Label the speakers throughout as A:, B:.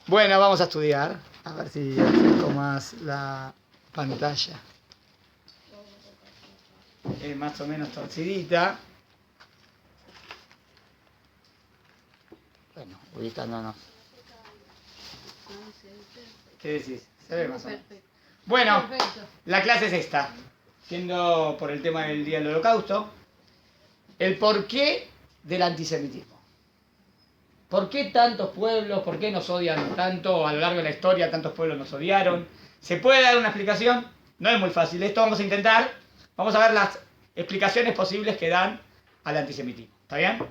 A: Bueno, vamos a estudiar. A ver si acerco más la pantalla. Es más o menos torcidita. Bueno, ubicándonos. ¿Qué decís? Se ve más o menos. Bueno, la clase es esta. Siendo por el tema del Día del Holocausto, el porqué del antisemitismo. ¿Por qué tantos pueblos, por qué nos odian tanto? A lo largo de la historia tantos pueblos nos odiaron. ¿Se puede dar una explicación? No es muy fácil. Esto vamos a intentar. Vamos a ver las explicaciones posibles que dan al antisemitismo. ¿Está bien?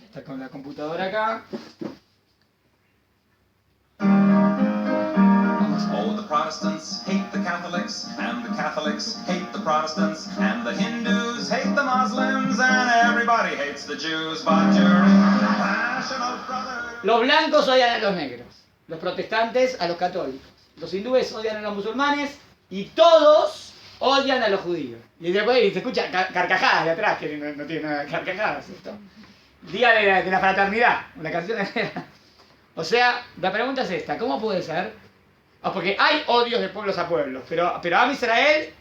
A: Está con la computadora acá.
B: Oh, the Protestants hate the Catholics, and the Catholics hate the Protestants, and the Hindus hate the Muslims, and everybody hates the Jews, but during the Passion of Brothers...
A: Los blancos odian a los negros, los protestantes a los católicos, los hindúes odian a los musulmanes y todos odian a los judíos. Y después se escucha carcajadas de atrás, que no tiene nada de carcajadas esto. Día de la fraternidad, una canción de... O sea, la pregunta es esta, ¿cómo puede ser? Porque hay odios de pueblos a pueblos, pero Am Israel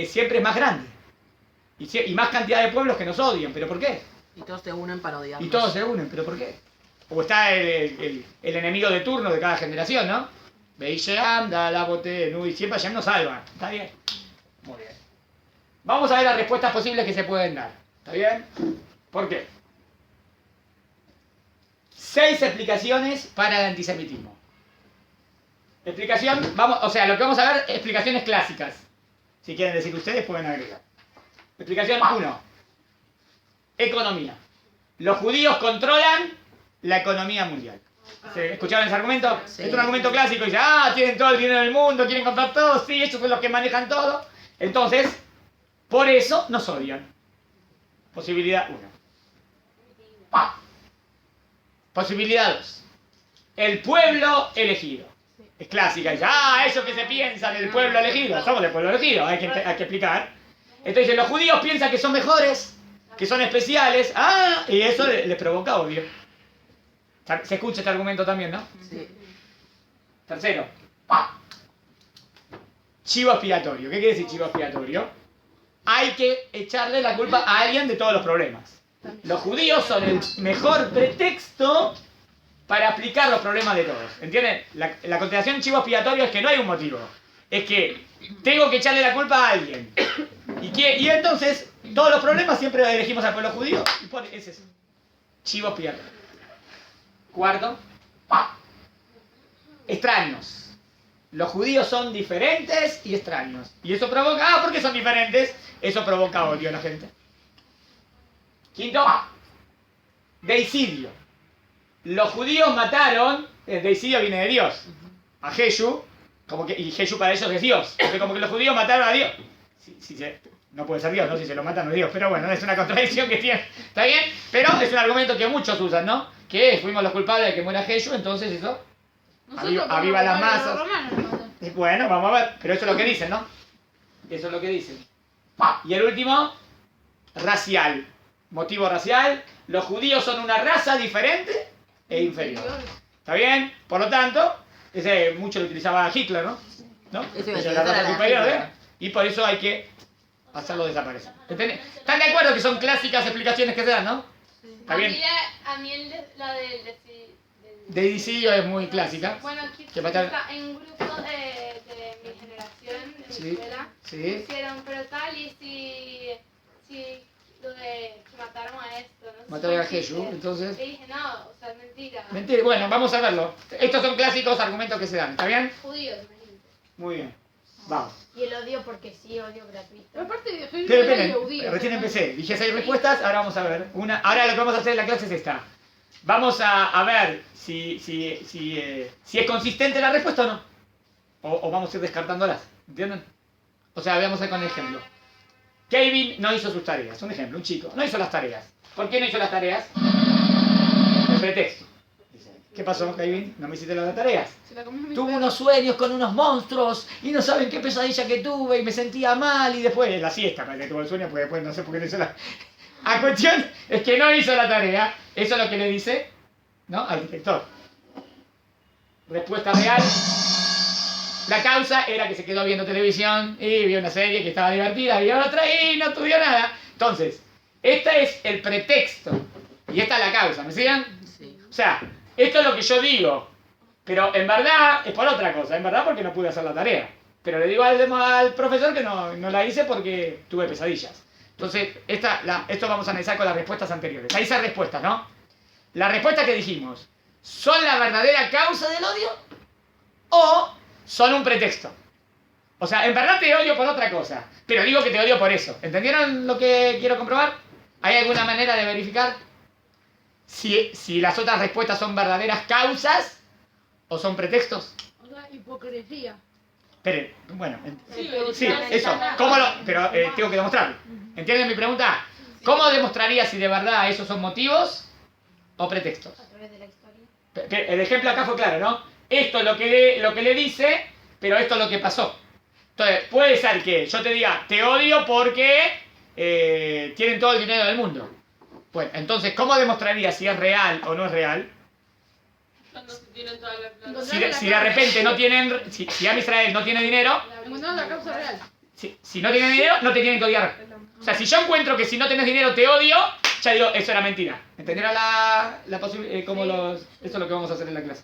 A: siempre es más grande. Y más cantidad de pueblos que nos odian, ¿pero por qué?
C: Y todos se unen para odiarnos.
A: Y todos se unen, ¿pero por qué? O está el enemigo de turno de cada generación, ¿no? Beisheam, Dalabote, Nui, siempre Hashem nos salva. ¿Está bien? Muy bien. Vamos a ver las respuestas posibles que se pueden dar. ¿Está bien? ¿Por qué? 6 explicaciones para el antisemitismo. Explicación, o sea, lo que vamos a ver, explicaciones clásicas. Si quieren decir ustedes, pueden agregar. Explicación 1. Economía. Los judíos controlan la economía mundial. ¿Escucharon ese argumento?
C: Sí.
A: Es un argumento clásico. Dice, tienen todo el dinero del mundo, quieren comprar todo. Sí, ellos son los que manejan todo. Entonces, por eso nos odian. Posibilidad 1. Posibilidad 2. El pueblo elegido. Es clásica. Dice, eso que se piensan del pueblo elegido. Somos del pueblo elegido, hay que explicar. Entonces, los judíos piensan que son mejores, que son especiales. Y eso les provoca odio. Se escucha este argumento también, ¿no?
C: Sí.
A: Tercero. Chivo expiatorio. ¿Qué quiere decir chivo expiatorio? Hay que echarle la culpa a alguien de todos los problemas. Los judíos son el mejor pretexto para aplicar los problemas de todos. ¿Entienden? La contestación chivo expiatorio es que no hay un motivo. Es que tengo que echarle la culpa a alguien. Y entonces, todos los problemas siempre los elegimos al pueblo judío. Y es eso. Chivo expiatorio. Cuarto. Extraños. Los judíos son diferentes y extraños. Y eso provoca... ¿por qué son diferentes? Eso provoca odio a la gente. Quinto. Deicidio. Los judíos mataron, el deicidio viene de Dios, a Jesús, y Jesús para ellos es Dios, porque como que los judíos mataron a Dios. No puede ser Dios, ¿no? Si se lo matan no es Dios, pero bueno, es una contradicción que tiene, ¿está bien? Pero es un argumento que muchos usan, ¿no? Que fuimos los culpables de que muera Jesús, entonces eso aviva las masas. Bueno, vamos a ver, pero eso es lo que dicen, ¿no? Eso es lo que dicen. Y el último, racial. Motivo racial, los judíos son una raza diferente e inferior. ¿Está bien? Por lo tanto, mucho lo utilizaba Hitler, ¿no? Eso es la raza superior, ¿eh? Y por eso hay que hacerlo desaparecer. ¿Están de acuerdo que son clásicas explicaciones que se dan, no? ¿Está bien?
D: A mí la del
A: deicidio es muy clásica.
D: Bueno, aquí
A: Que
D: en un grupo de mi generación, de mi escuela, hicieron pero tal y si lo de que mataron a esto, ¿no?
A: Mataron a Jesús, entonces...
D: Y dije, no, o sea, es mentira.
A: Mentira, bueno, vamos a verlo. Estos son clásicos argumentos que se dan, ¿está bien?
D: Judíos, imagínate.
A: Muy bien, vamos.
E: Y el odio porque sí, odio gratuito.
F: Pero aparte de Jesús
A: Pero
F: era
A: esperen,
F: judío.
A: recién empecé. Dije 6 respuestas, ahora vamos a ver. Ahora lo que vamos a hacer en la clase es esta. Vamos a ver si es consistente la respuesta o no. O vamos a ir descartándolas, ¿entienden? O sea, veamos con el ejemplo. Kevin no hizo sus tareas. Un ejemplo, un chico. No hizo las tareas. ¿Por qué no hizo las tareas? El pretexto. Dice, ¿qué pasó, Kevin? ¿No me hiciste las tareas? Tuve unos sueños con unos monstruos y no saben qué pesadilla que tuve y me sentía mal y después la siesta para que tuvo el sueño porque después no sé por qué no hizo la... La cuestión es que no hizo la tarea. Eso es lo que le dice, ¿no? Al director. respuesta real. La causa era que se quedó viendo televisión y vio una serie que estaba divertida, vio otra y no estudió nada. Entonces, este es el pretexto y esta es la causa, ¿me siguen?
C: Sí.
A: O sea, esto es lo que yo digo, pero en verdad es por otra cosa, en verdad porque no pude hacer la tarea. Pero le digo al profesor que no la hice porque tuve pesadillas. Entonces, esto vamos a analizar con las respuestas anteriores. Hay 6 respuestas, ¿no? La respuesta que dijimos, ¿son la verdadera causa del odio? ¿O son un pretexto? O sea, en verdad te odio por otra cosa, pero digo que te odio por eso. ¿Entendieron lo que quiero comprobar? ¿Hay alguna manera de verificar si las otras respuestas son verdaderas causas o son pretextos?
E: O sea, hipocresía.
A: Esperen, bueno,
C: Sí,
A: eso. Pero tengo que demostrarlo. ¿Entienden mi pregunta? ¿Cómo demostraría si de verdad esos son motivos o pretextos?
E: A través de la historia.
A: El ejemplo acá fue claro, ¿no? Esto es lo que le dice, pero esto es lo que pasó. Entonces, puede ser que yo te diga, te odio porque tienen todo el dinero del mundo. Bueno, entonces, ¿cómo demostraría si es real o no es real?
C: Cuando se tienen toda la plata.
A: Si de repente no tienen, si Am Israel no tiene dinero,
E: Encontramos la causa real.
A: si no tienen dinero, no te tienen que odiar. O sea, si yo encuentro que si no tenés dinero te odio, ya digo, eso era mentira. ¿Entendieron la posibilidad? Eso es lo que vamos a hacer en la clase.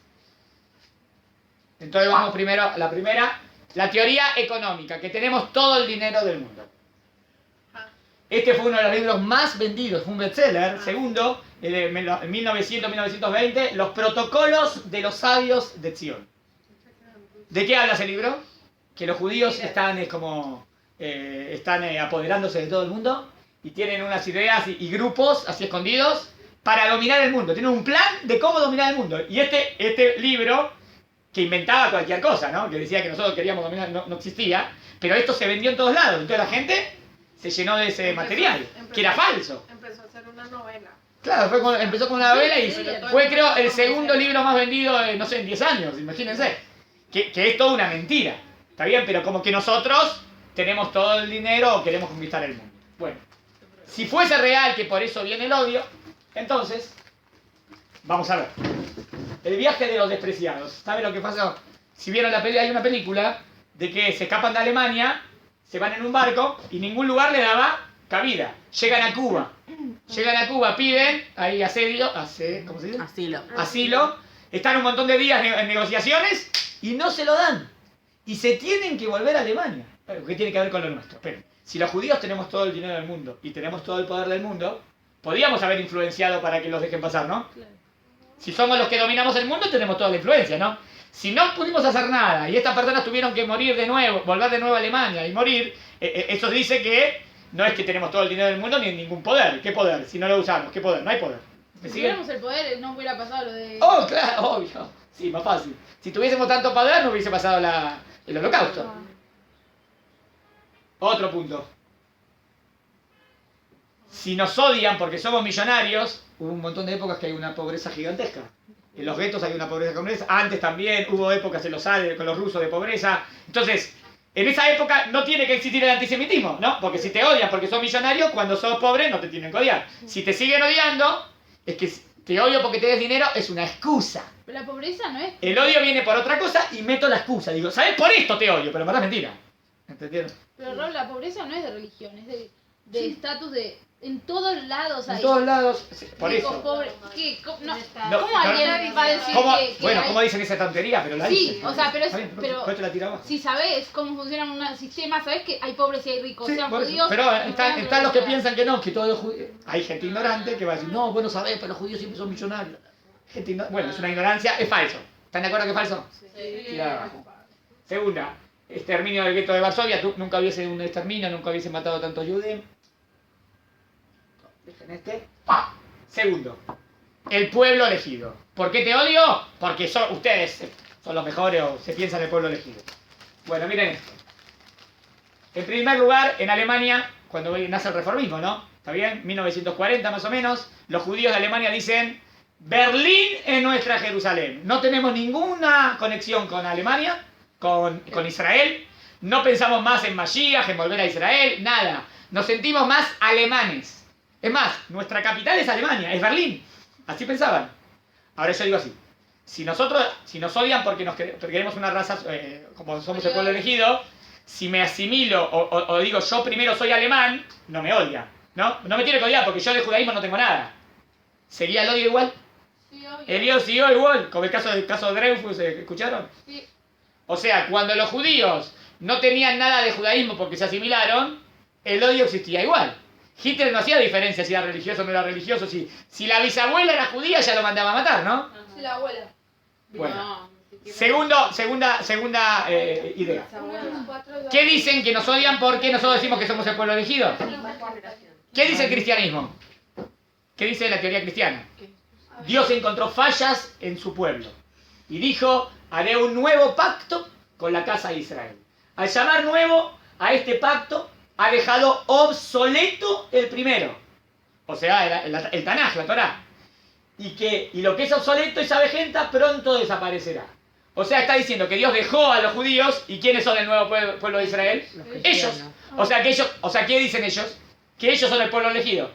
A: Entonces vamos primero a la primera, la teoría económica, que tenemos todo el dinero del mundo. Este fue uno de los libros más vendidos, fue un bestseller. Segundo, en 1900-1920, Los protocolos de los sabios de Zion. ¿De qué habla ese libro? Que los judíos están apoderándose de todo el mundo y tienen unas ideas y grupos así escondidos para dominar el mundo. Tienen un plan de cómo dominar el mundo. Y este libro, que inventaba cualquier cosa, ¿no? Que decía que nosotros queríamos dominar, no existía, pero esto se vendió en todos lados. Entonces la gente se llenó de ese material, que era falso.
C: Empezó a hacer una novela.
A: Claro, empezó con una novela y fue, creo, el segundo libro más vendido, no sé, en 10 años, imagínense. Que es toda una mentira. ¿Está bien? Pero como que nosotros tenemos todo el dinero o queremos conquistar el mundo. Bueno, si fuese real que por eso viene el odio, entonces, vamos a ver. El viaje de los despreciados. ¿Saben lo que pasa? Si vieron la película, hay una película de que se escapan de Alemania, se van en un barco y ningún lugar le daba cabida. Llegan a Cuba. Piden ahí ¿cómo se dice? Asilo. Están un montón de días en negociaciones y no se lo dan. Y se tienen que volver a Alemania. Pero, ¿qué tiene que ver con lo nuestro? Esperen. Si los judíos tenemos todo el dinero del mundo y tenemos todo el poder del mundo, podríamos haber influenciado para que los dejen pasar, ¿no?
C: Claro.
A: Si somos los que dominamos el mundo, tenemos toda la influencia, ¿no? Si no pudimos hacer nada y estas personas tuvieron que morir de nuevo, volver de nuevo a Alemania y morir, eso dice que no es que tenemos todo el dinero del mundo ni ningún poder. ¿Qué poder? Si no lo usamos, ¿qué poder? No hay poder. ¿Me
E: Si
A: siguen?
E: tuviéramos el poder, no hubiera pasado lo de...
A: Oh, claro, obvio. Sí, más fácil. Si tuviésemos tanto poder, no hubiese pasado el holocausto. Otro punto. Si nos odian porque somos millonarios, hubo un montón de épocas que hay una pobreza gigantesca. En los guetos hay una pobreza gigantesca. Antes también hubo épocas en los Alpes con los rusos de pobreza. Entonces, en esa época no tiene que existir el antisemitismo, ¿no? Porque si te odian porque sos millonario, cuando sos pobre no te tienen que odiar. Si te siguen odiando, es que te odio porque te des dinero, es una excusa.
E: Pero la pobreza no es...
A: El odio viene por otra cosa y meto la excusa. Digo, ¿sabes? Por esto te odio, pero en verdad es mentira. ¿Entendieron?
E: Pero Rob, la pobreza no es de religión, es de estatus de... En todos lados hay...
A: En todos lados, por
E: ricos,
A: eso.
E: pobres... ¿Qué? ¿Cómo, no,
A: No,
E: ¿cómo alguien va a decir
A: ¿Cómo?
E: que
A: Bueno,
E: hay...
A: ¿cómo dicen esa tontería? Pero la
E: Sí,
A: dicen.
E: o sea, pero es-
A: Está bien,
E: pero-
A: por eso la tiro abajo.
E: Si sabes cómo funciona un sistema, sabes que hay pobres y hay ricos,
A: Sí,
E: sean
A: por eso.
E: judíos...
A: Pero están los que
E: sean
A: piensan que no, que todos los judíos... Hay gente ignorante que va a decir, no, bueno, sabés, pero los judíos siempre son millonarios. Bueno, es una ignorancia, es falso. ¿Están de acuerdo que es falso?
C: Sí.
A: Tirada abajo. Segunda, exterminio del gueto de Varsovia. Nunca hubiese un exterminio, nunca hubiese matado a tantos judíos. Dejen este. Segundo, el pueblo elegido. ¿Por qué te odio? Porque ustedes son los mejores o se piensan el pueblo elegido. Bueno, miren esto. En primer lugar, en Alemania, cuando nace el reformismo, ¿no? ¿Está bien? 1940 más o menos, los judíos de Alemania dicen, Berlín es nuestra Jerusalén. No tenemos ninguna conexión con Alemania, con Israel. No pensamos más en Mashiach, en volver a Israel, nada. Nos sentimos más alemanes. Es más, nuestra capital es Alemania, es Berlín. Así pensaban. Ahora yo digo así. si nos odian porque porque queremos una raza, como somos el pueblo elegido, si me asimilo o digo yo primero soy alemán, no me odia, ¿no? No me tiene que odiar porque yo de judaísmo no tengo nada. ¿Sería el odio igual?
D: Sí, obvio.
A: El odio siguió igual, como el caso de Dreyfus, ¿escucharon?
D: Sí.
A: O sea, cuando los judíos no tenían nada de judaísmo porque se asimilaron, el odio existía igual. Hitler no hacía diferencia si era religioso o no era religioso. Si la bisabuela era judía, ya lo mandaba a matar, ¿no?
D: Sí, la abuela.
A: Bueno.
E: No,
A: Segunda idea.
D: Unos 4
A: ¿Qué dicen que nos odian porque nosotros decimos que somos el pueblo elegido? ¿Qué dice el cristianismo? ¿Qué dice la teoría cristiana? Dios encontró fallas en su pueblo y dijo, haré un nuevo pacto con la casa de Israel. Al llamar nuevo a este pacto, ha dejado obsoleto el primero. O sea, el Tanaj, la Torá. Y lo que es obsoleto, esa vejenta, pronto desaparecerá. O sea, está diciendo que Dios dejó a los judíos, ¿y quiénes son el nuevo pueblo de Israel? Ellos. O sea, ¿qué dicen ellos? Que ellos son el pueblo elegido.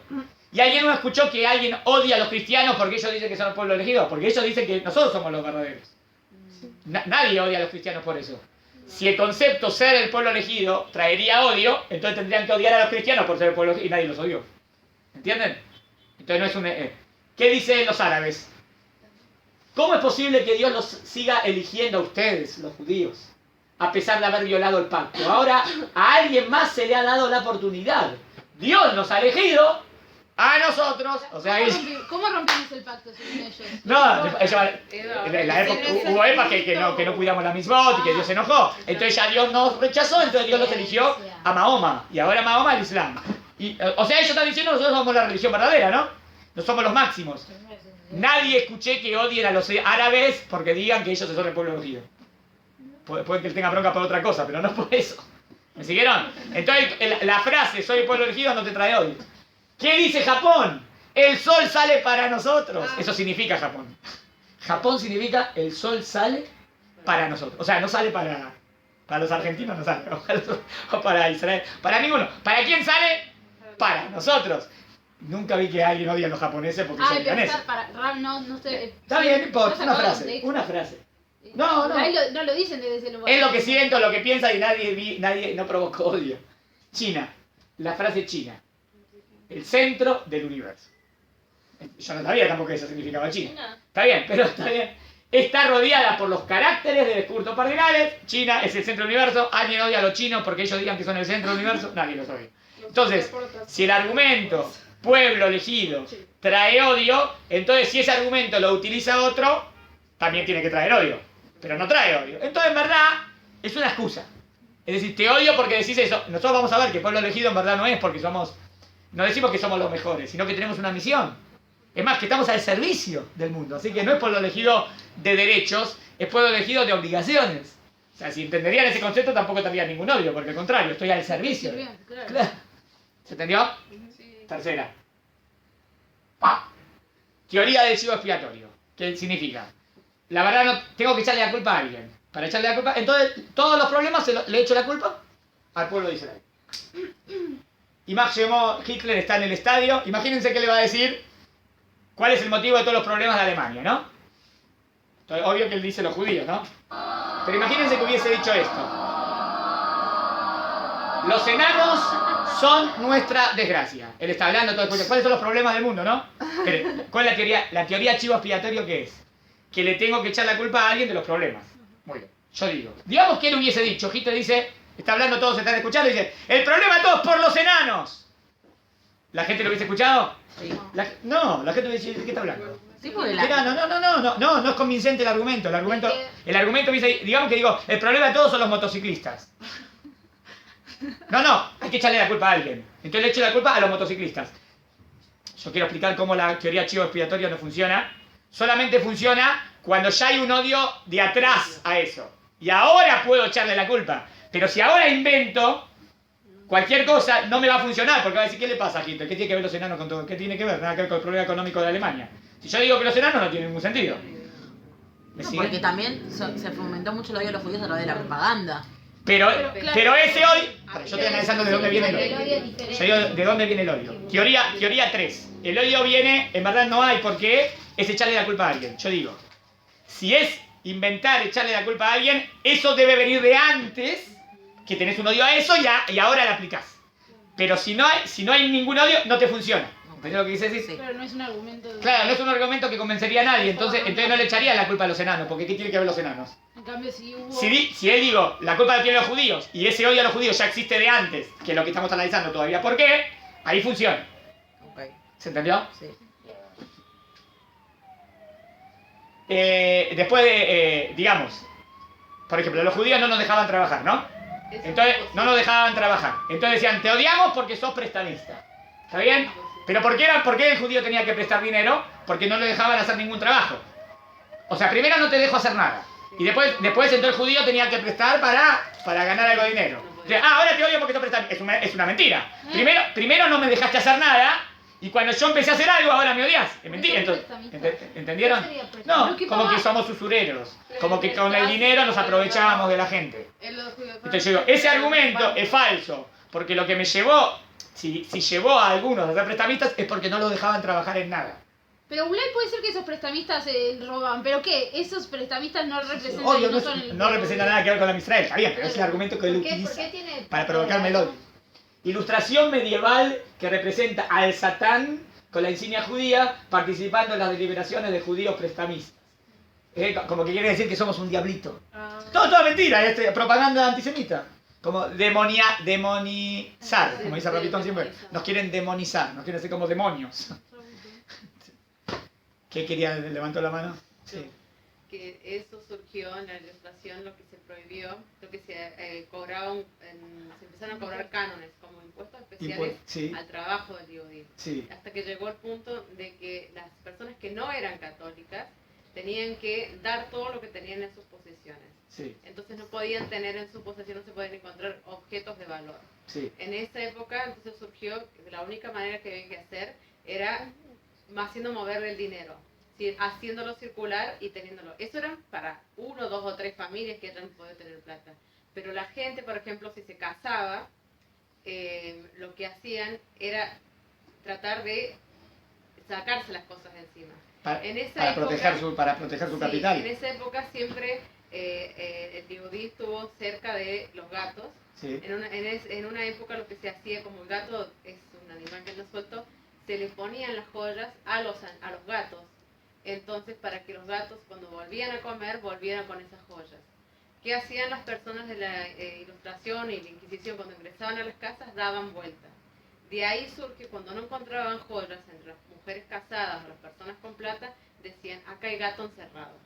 A: ¿Y alguien no escuchó que alguien odia a los cristianos porque ellos dicen que son el pueblo elegido? Porque ellos dicen que nosotros somos los verdaderos. Nadie odia a los cristianos por eso. Si el concepto ser el pueblo elegido traería odio, entonces tendrían que odiar a los cristianos por ser el pueblo elegido y nadie los odió. ¿Entienden? Entonces no es un... ¿Qué dicen los árabes? ¿Cómo es posible que Dios los siga eligiendo a ustedes, los judíos, a pesar de haber violado el pacto? Ahora a alguien más se le ha dado la oportunidad. Dios nos ha elegido a nosotros. O sea,
E: ¿Cómo rompimos el pacto según ellos?
A: no, en la época hubo épocas que no cuidamos la misbot y que Dios se enojó. Entonces ya Dios nos rechazó, entonces Dios los eligió a Mahoma. Y ahora Mahoma al Islam. O sea, ellos están diciendo nosotros somos la religión verdadera, ¿no? No somos los máximos. Nadie escuché que odien a los árabes porque digan que ellos son el pueblo elegido. Puede que él tenga bronca por otra cosa, pero no por eso. ¿Me siguieron? Entonces la frase soy el pueblo elegido no te trae odio. ¿Qué dice Japón? El sol sale para nosotros. Eso significa Japón. Japón significa el sol sale para nosotros. O sea, no sale para los argentinos, no sale. O para Israel. Para ninguno. ¿Para quién sale? Para nosotros. Nunca vi que alguien odia a los japoneses porque son japoneses.
E: No sé.
A: Está bien, no importa.
E: no
A: Una
E: se
A: frase.
E: acuerdan,
A: Una frase. No.
E: Ahí no lo dicen desde ese lugar.
A: Es lo que siento, lo que piensa y nadie no provocó odio. China. La frase china. El centro del universo. Yo no sabía tampoco que eso significaba China. Está bien, pero está bien. Está rodeada por los caracteres de cultos cardinales. China es el centro del universo. ¿Alguien odia a los chinos porque ellos digan que son el centro del universo? Nadie los odia. Entonces, si el argumento pueblo elegido trae odio, entonces si ese argumento lo utiliza otro, también tiene que traer odio. Pero no trae odio. Entonces, en verdad, es una excusa. Es decir, te odio porque decís eso. Nosotros vamos a ver que pueblo elegido en verdad no es porque no decimos que somos los mejores, sino que tenemos una misión. Es más, que estamos al servicio del mundo. Así que no es pueblo elegido de derechos, es pueblo elegido de obligaciones. O sea, si entenderían ese concepto tampoco tendría ningún odio, porque al contrario, estoy al servicio. Claro. ¿Se entendió?
C: Sí.
A: Tercera. Teoría del chivo expiatorio. ¿Qué significa? La verdad no tengo que echarle la culpa a alguien. Para echarle la culpa, entonces todos los problemas le echo la culpa al pueblo de Israel. Y Max llamó, Hitler está en el estadio. Imagínense qué le va a decir. ¿Cuál es el motivo de todos los problemas de Alemania, no? Entonces, obvio que él dice los judíos, ¿no? Pero imagínense que hubiese dicho esto. Los enanos son nuestra desgracia. Él está hablando todo el... ¿Cuáles son los problemas del mundo, no? Pero, ¿cuál es la teoría? La teoría chivo expiatorio, ¿qué es? Que le tengo que echar la culpa a alguien de los problemas. Muy bien. Yo digo. Digamos que él hubiese dicho. Hitler dice... Está hablando, todos se están escuchando y dice... El problema de todos por los enanos. ¿La gente lo hubiese escuchado?
E: Sí.
A: No, la gente hubiese dicho... ¿De qué está hablando?
E: Sí, porque
A: No es convincente el argumento. El argumento dice... Digamos que digo... El problema de todos son los motociclistas. No, hay que echarle la culpa a alguien. Entonces le echo la culpa a los motociclistas. Yo quiero explicar cómo la teoría chivo expiatoria no funciona. Solamente funciona cuando ya hay un odio de atrás a eso. Y ahora puedo echarle la culpa. Pero si ahora invento cualquier cosa, no me va a funcionar. Porque va a decir, ¿qué le pasa a Hitler? ¿Qué tiene que ver los enanos con todo? ¿Qué tiene que ver? Nada que ver con el problema económico de Alemania. Si yo digo que los enanos no tienen ningún sentido. ¿Me
F: No,
A: siguen?
F: porque también se fomentó mucho el odio a los judíos a través de la propaganda.
A: Pero
D: claro,
A: ese odio... Yo estoy analizando de dónde viene el
D: El
A: odio.
D: odio es diferente.
A: Yo digo, ¿de dónde viene el odio? Teoría 3. El odio viene, en verdad no hay por qué, es echarle la culpa a alguien. Yo digo, si es inventar, echarle la culpa a alguien, eso debe venir de antes, que tenés un odio a eso y ahora la aplicás. Pero si no hay ningún odio, no te funciona. ¿Entendés lo que dice?
F: Sí.
E: Pero no es un argumento.
A: Claro, no es un argumento que convencería a nadie, entonces no le echaría la culpa a los enanos, porque ¿qué tiene que ver los enanos?
E: En cambio, si hubo.
A: Si él digo, la culpa la tienen los judíos, y ese odio a los judíos ya existe de antes, que es lo que estamos analizando todavía, ¿por qué? Ahí funciona.
F: Ok.
A: ¿Se entendió?
F: Sí.
A: Después digamos, por ejemplo, los judíos no nos dejaban trabajar, ¿no? Entonces, no nos dejaban trabajar. Entonces decían, te odiamos porque sos prestamista. ¿Está bien? Pero ¿por qué el judío tenía que prestar dinero? Porque no le dejaban hacer ningún trabajo. O sea, primero no te dejo hacer nada. Y después entonces el judío tenía que prestar para ganar algo de dinero. O sea, ahora te odio porque sos prestamista. Es una mentira. Primero no me dejaste hacer nada. Y cuando yo empecé a hacer algo, ahora me odias. Es mentira. Entonces, ¿entendieron? No, como que somos usureros. Como que con el dinero nos aprovechábamos de la gente. Entonces yo digo, ese argumento es falso. Porque lo que me llevó, si llevó a algunos a ser prestamistas, es porque no los dejaban trabajar en nada.
E: Pero Ulay puede ser que esos prestamistas roban. ¿Pero qué? Esos prestamistas no representan.
A: Obvio,
E: no son el.
A: no representa nada que ver con la Israel. Está bien, pero es el argumento que él utiliza para provocarme el odio. Ilustración medieval que representa al Satán con la insignia judía participando en las deliberaciones de judíos prestamistas. Como que quiere decir que somos un diablito. Toda mentira, propaganda antisemita. Como demonizar, como dice Rapitón siempre. Nos quieren demonizar, nos quieren hacer como demonios. ¿Qué quería? ¿Levantó la mano? Sí.
C: Que eso surgió en la ilustración, lo que se prohibió, lo que se cobraban, se empezaron a cobrar cánones como impuestos especiales
A: sí.
C: al trabajo del Yehudí.
A: Sí.
C: Hasta que llegó el punto de que las personas que no eran católicas tenían que dar todo lo que tenían en sus posesiones.
A: Sí.
C: Entonces no podían tener en su posesión, no se podían encontrar objetos de valor.
A: Sí.
C: En esa época entonces surgió que la única manera que había que hacer era haciendo mover el dinero, ¿sí? Haciéndolo circular y teniéndolo. Eso era para 1, 2 o 3 familias que hayan podido tener plata. Pero la gente, por ejemplo, si se casaba, lo que hacían era tratar de sacarse las cosas de encima.
A: Para proteger su capital.
C: En esa época siempre el Yehudí estuvo cerca de los gatos.
A: Sí.
C: En una época lo que se hacía, como el gato es un animal que no suelto, se les ponían las joyas a los gatos. Entonces, para que los gatos cuando volvían a comer, volvieran con esas joyas. ¿Qué hacían las personas de la Ilustración y la Inquisición cuando ingresaban a las casas? Daban vuelta. De ahí surge, cuando no encontraban joyas entre las mujeres casadas o las personas con plata, decían, acá hay gato encerrado.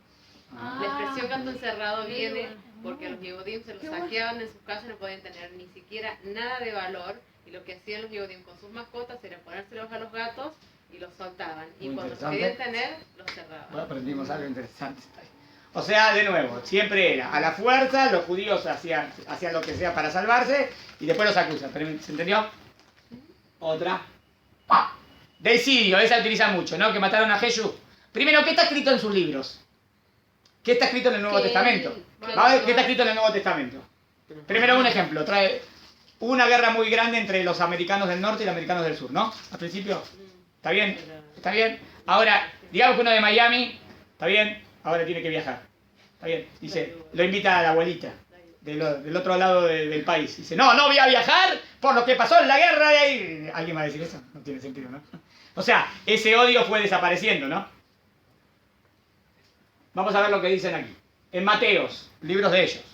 C: La expresión gato encerrado viene porque los Yehudim se los saqueaban en sus casas, no podían tener ni siquiera nada de valor, y lo que hacían los Yehudim con sus mascotas era ponérselos a los gatos y los soltaban. Y
A: Muy
C: cuando los
A: interesante.
C: querían tener, los cerraban.
A: Bueno, aprendimos algo interesante. O sea, de nuevo, siempre era a la fuerza, los judíos hacían lo que sea para salvarse y después los acusan. ¿Se entendió? Otra. Deicidio, esa utiliza mucho, ¿no? Que mataron a Jesús. Primero, ¿qué está escrito en sus libros? ¿Qué está escrito en el Nuevo Testamento? A ver, ¿qué está escrito en el Nuevo Testamento? Primero, un ejemplo. Hubo una guerra muy grande entre los americanos del norte y los americanos del sur, ¿no? Al principio. ¿Está bien? ¿Está bien? Ahora, digamos que uno de Miami, ¿está bien? Ahora tiene que viajar. ¿Está bien? Dice, lo invita a la abuelita del otro lado del país. Dice, no voy a viajar por lo que pasó en la guerra de ahí. ¿Alguien va a decir eso? No tiene sentido, ¿no? O sea, ese odio fue desapareciendo, ¿no? Vamos a ver lo que dicen aquí. En Mateos, libros de ellos.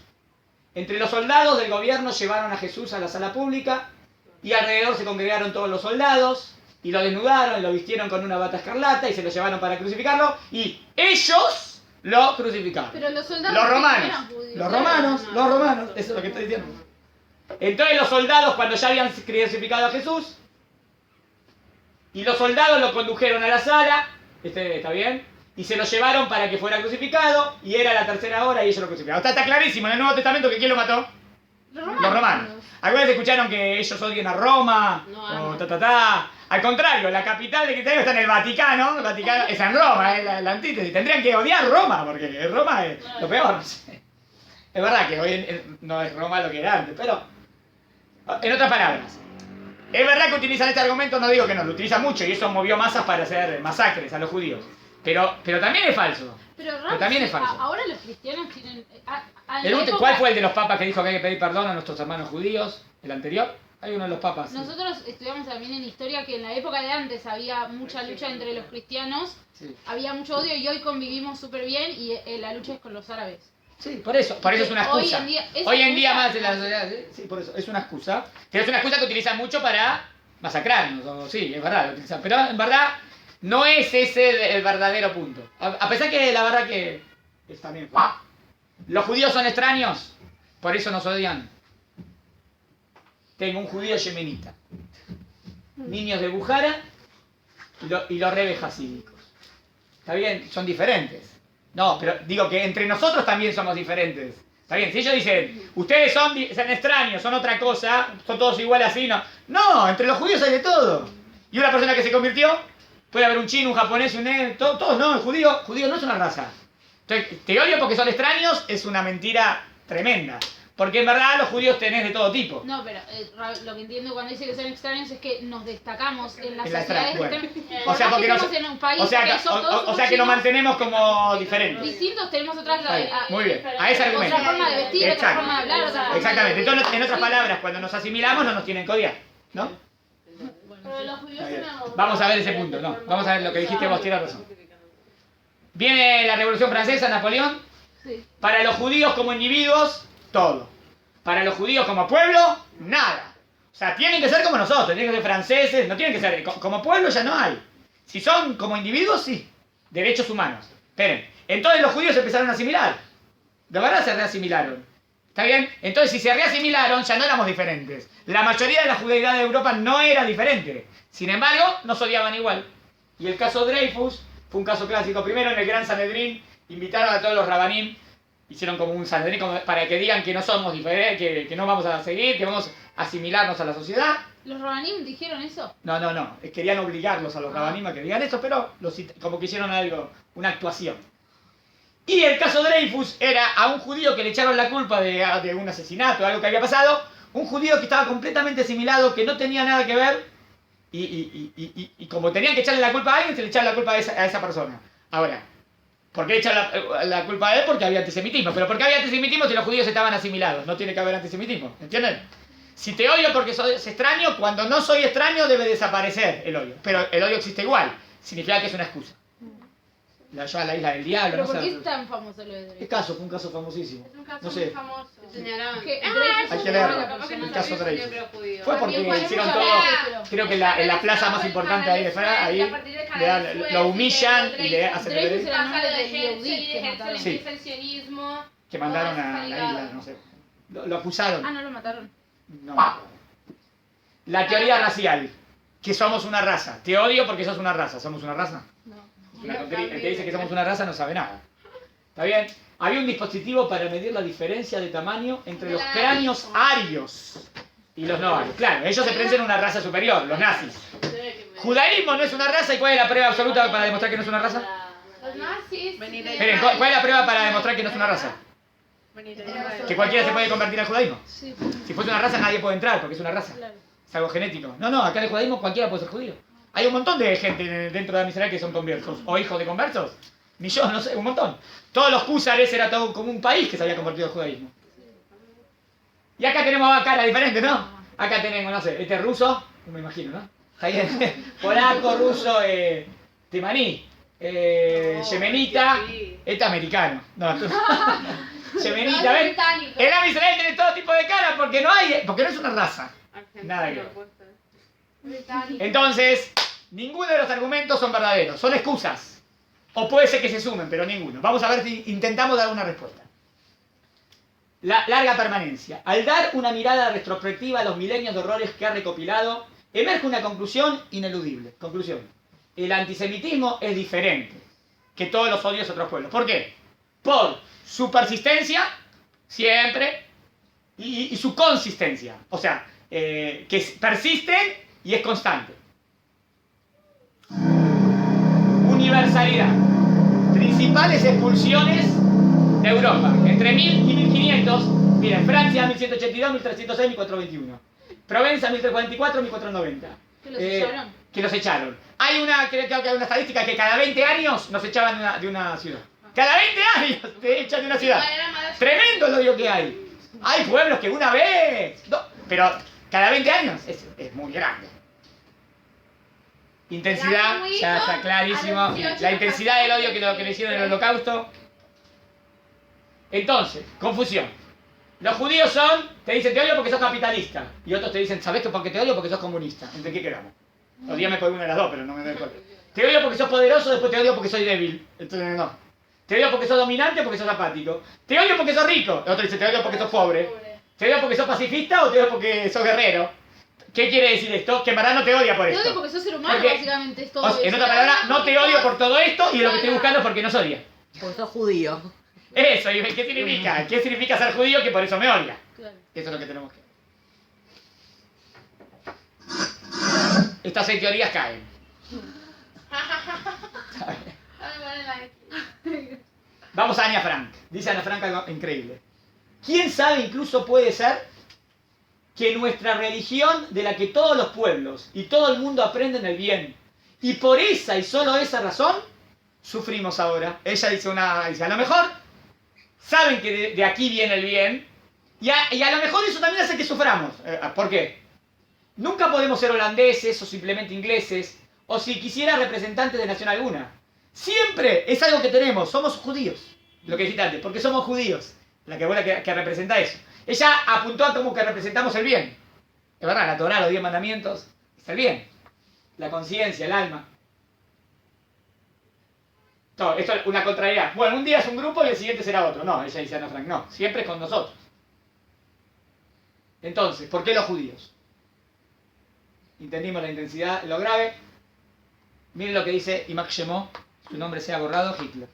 A: Entre los soldados del gobierno llevaron a Jesús a la sala pública y alrededor se congregaron todos los soldados y lo desnudaron y lo vistieron con una bata escarlata y se lo llevaron para crucificarlo y ellos lo crucificaron.
E: Pero los soldados
A: Los
E: no
A: romanos,
E: eran judíos.
A: los romanos, eso es lo que estoy diciendo. Entonces los soldados, cuando ya habían crucificado a Jesús, y los soldados lo condujeron a la sala, ¿está bien? Y se lo llevaron para que fuera crucificado, y era la tercera hora y ellos lo crucificaron. Está clarísimo en el Nuevo Testamento que ¿quién lo mató? Los romanos. ¿Alguna vez escucharon que ellos odian a Roma?
C: No,
A: Al contrario, la capital del cristianismo está en el Vaticano. El Vaticano es en Roma, es la antítesis. Tendrían que odiar Roma, porque Roma es lo peor. Es verdad que hoy no es Roma lo que era antes, pero en otras palabras, es verdad que utilizan este argumento, no digo que no, lo utilizan mucho y eso movió masas para hacer masacres a los judíos. Pero también es falso.
E: Pero
A: también es falso.
E: Ahora los cristianos tienen...
A: ¿Cuál fue el de los papas que dijo que hay que pedir perdón a nuestros hermanos judíos? ¿El anterior? Hay uno de los papas.
E: Nosotros estudiamos también en historia que en la época de antes había mucha lucha entre los cristianos, había mucho odio y hoy convivimos súper bien y la lucha es con los árabes.
A: Sí, por eso es una excusa. Hoy en día más en la sociedad, sí, por eso, es una excusa. Pero es una excusa que utilizan mucho para masacrarnos, sí, es verdad, lo utilizan. Pero en verdad no es ese el verdadero punto. A pesar que la verdad que está bien. Los judíos son extraños, por eso nos odian. Tengo un judío yemenita, niños de Bujara y los rebes hasídicos. ¿Está bien? Son diferentes. No, pero digo que entre nosotros también somos diferentes. ¿Está bien? Si ellos dicen, ustedes son extraños, son otra cosa, son todos iguales así, no. No, entre los judíos hay de todo. Y una persona que se convirtió, puede haber un chino, un japonés, todos no, el judío no es una raza. Entonces, te odio porque son extraños, es una mentira tremenda. Porque en verdad los judíos tenés de todo tipo.
E: No, pero lo que entiendo cuando dice que son extraños es que nos destacamos en las sociedades que
A: o sea, porque
E: estamos en un país
A: que nos mantenemos como diferentes.
E: Distintos, tenemos otras...
A: Muy bien, a ese argumento.
E: Otra forma de vestir, otra forma de hablar, otra forma
A: exactamente. Entonces, en otras palabras, cuando nos asimilamos no nos tienen que odiar, ¿no?
D: Pero los judíos no.
A: Vamos a ver ese punto, ¿no? Vamos a ver lo que dijiste vos, tienes razón. Viene la Revolución Francesa, Napoleón.
E: Sí.
A: Para los judíos como individuos, todo. Para los judíos como pueblo, nada. O sea, tienen que ser como nosotros, tienen que ser franceses, no tienen que ser... Como pueblo ya no hay. Si son como individuos, sí. Derechos humanos. Esperen. Entonces los judíos se empezaron a asimilar. De verdad se reasimilaron. ¿Está bien? Entonces si se reasimilaron, ya no éramos diferentes. La mayoría de la judeidad de Europa no era diferente. Sin embargo, nos odiaban igual. Y el caso Dreyfus fue un caso clásico. Primero en el Gran Sanedrín invitaron a todos los rabanim. Hicieron como un Sanedrín para que digan que no somos diferentes, que no vamos a seguir, que vamos a asimilarnos a la sociedad.
E: ¿Los rabanim dijeron eso?
A: No. Querían obligarlos a los rabanim a que digan esto, pero como que hicieron algo, una actuación. Y el caso Dreyfus era a un judío que le echaron la culpa de un asesinato, algo que había pasado. Un judío que estaba completamente asimilado, que no tenía nada que ver. Y como tenían que echarle la culpa a alguien, se le echaron la culpa a esa persona. Ahora... ¿Por qué echan la culpa a él? Porque había antisemitismo. Pero ¿por qué había antisemitismo si los judíos estaban asimilados? No tiene que haber antisemitismo. ¿Entienden? Si te odio porque soy extraño, cuando no soy extraño debe desaparecer el odio. Pero el odio existe igual. Significa que es una excusa. La lleva a la isla del diablo.
E: ¿Pero
A: no
E: por
A: sé.
E: qué es tan famoso lo de Dreyfus?
A: ¿Qué caso? Fue un caso famosísimo.
D: Es un caso
A: No sé.
D: muy famoso.
C: Señalaban.
A: Hay que leerlo. El caso Dreyfus. Fue porque hicieron todo. Creo que en la plaza más importante ahí de fuera, ahí lo humillan y le hacen
E: Dreyfus
A: el
E: era el nombre
D: de
E: del
D: Herzl,
E: Yehudí que mataron.
A: Sí.
D: el sionismo.
A: que mandaron a la isla, no sé. Lo acusaron.
E: Ah, no lo mataron.
A: No. La teoría racial. Que somos una raza. Te odio porque sos una raza. ¿Somos una raza?
E: No.
A: El que dice que somos una raza no sabe nada. ¿Está bien? Había un dispositivo para medir la diferencia de tamaño entre los cráneos arios y los no arios. Claro, ellos se piensan en una raza superior, los nazis. Judaísmo no es una raza, ¿y cuál es la prueba absoluta para demostrar que no es una raza?
D: Los nazis.
A: Esperen, ¿cuál es la prueba para demostrar que no es una raza? Que cualquiera se puede convertir al judaísmo.
E: Sí.
A: Si fuese una raza nadie puede entrar porque es una raza.
E: Claro.
A: Es algo genético. No, acá en el judaísmo cualquiera puede ser judío. Hay un montón de gente dentro de la miseria que son conversos. O hijos de conversos. Millones, no sé, un montón. Todos los cúsares era todo como un país que se había convertido al judaísmo. Y acá tenemos caras diferentes, ¿no? Acá tenemos, no sé, este es ruso, no me imagino, ¿no? Ahí, polaco, ruso, temaní, yemenita, este es americano. No, yemenita, ¿ven? En la miseria tiene todo tipo de caras porque no es una raza. Nada que ver. Entonces, ninguno de los argumentos son verdaderos, son excusas. O puede ser que se sumen, pero ninguno. Vamos a ver si intentamos dar una respuesta. La larga permanencia. Al dar una mirada retrospectiva a los milenios de horrores que ha recopilado, emerge una conclusión ineludible. Conclusión. El antisemitismo es diferente que todos los odios a otros pueblos. ¿Por qué? Por su persistencia, siempre, y su consistencia. O sea, que persisten y es constante. Universalidad. Principales expulsiones de Europa. Entre 1000 y 1500. Miren, Francia 1182, 1306, 1421. Provenza 1344, 1490.
E: ¿Que los usaron?
A: que los echaron. Creo que hay una estadística que cada 20 años nos echaban de una ciudad. Cada 20 años te echan de una ciudad. Tremendo el odio que hay. Hay pueblos que una vez, pero cada 20 años es muy grande. Intensidad, ya está clarísimo. La intensidad del odio que le hicieron en el Holocausto. Entonces, confusión. Los judíos te dicen te odio porque sos capitalista. Y otros te dicen, ¿sabés por qué te odio? Porque sos comunista. ¿Entre qué quedamos? Odíame por una de las dos, pero no me doy cuenta. Te odio porque sos poderoso, después te odio porque soy débil. Entonces no. Te odio porque sos dominante o porque sos apático. Te odio porque sos rico. El otro dice, te odio porque sos pobre. Te odio porque sos pacifista o te odio porque sos guerrero. ¿Qué quiere decir esto? Que en verdad no te odia por esto.
E: Te odio porque sos ser humano,
A: porque,
E: básicamente. Es todo
A: en otra palabra, no te odio por todo esto y lo que estoy buscando es porque no odia.
F: Porque sos judío.
A: Eso, ¿y qué significa? ¿Qué significa ser judío? Que por eso me odia.
E: Claro.
A: Eso es lo que tenemos que... Estas 6 teorías caen. Vamos a Ana Frank. Dice Ana Frank algo increíble. ¿Quién sabe incluso puede ser que nuestra religión, de la que todos los pueblos y todo el mundo aprenden el bien, y por esa y solo esa razón, sufrimos ahora? Ella dice a lo mejor saben que de aquí viene el bien, y a lo mejor eso también hace que suframos. ¿Por qué? Nunca podemos ser holandeses o simplemente ingleses, o si quisiera representantes de nación alguna. Siempre es algo que tenemos, somos judíos. Lo que dijiste antes, porque somos judíos. La que representa eso. Ella apuntó a como que representamos el bien. Es verdad, la Torá, los 10 mandamientos, es el bien. La conciencia, el alma. No, esto es una contrariedad. Bueno, un día es un grupo y el siguiente será otro. No, ella dice Ana Frank, no, siempre es con nosotros. Entonces, ¿por qué los judíos? Entendimos la intensidad, lo grave. Miren lo que dice Imach Shemo, su nombre sea borrado, Hitler.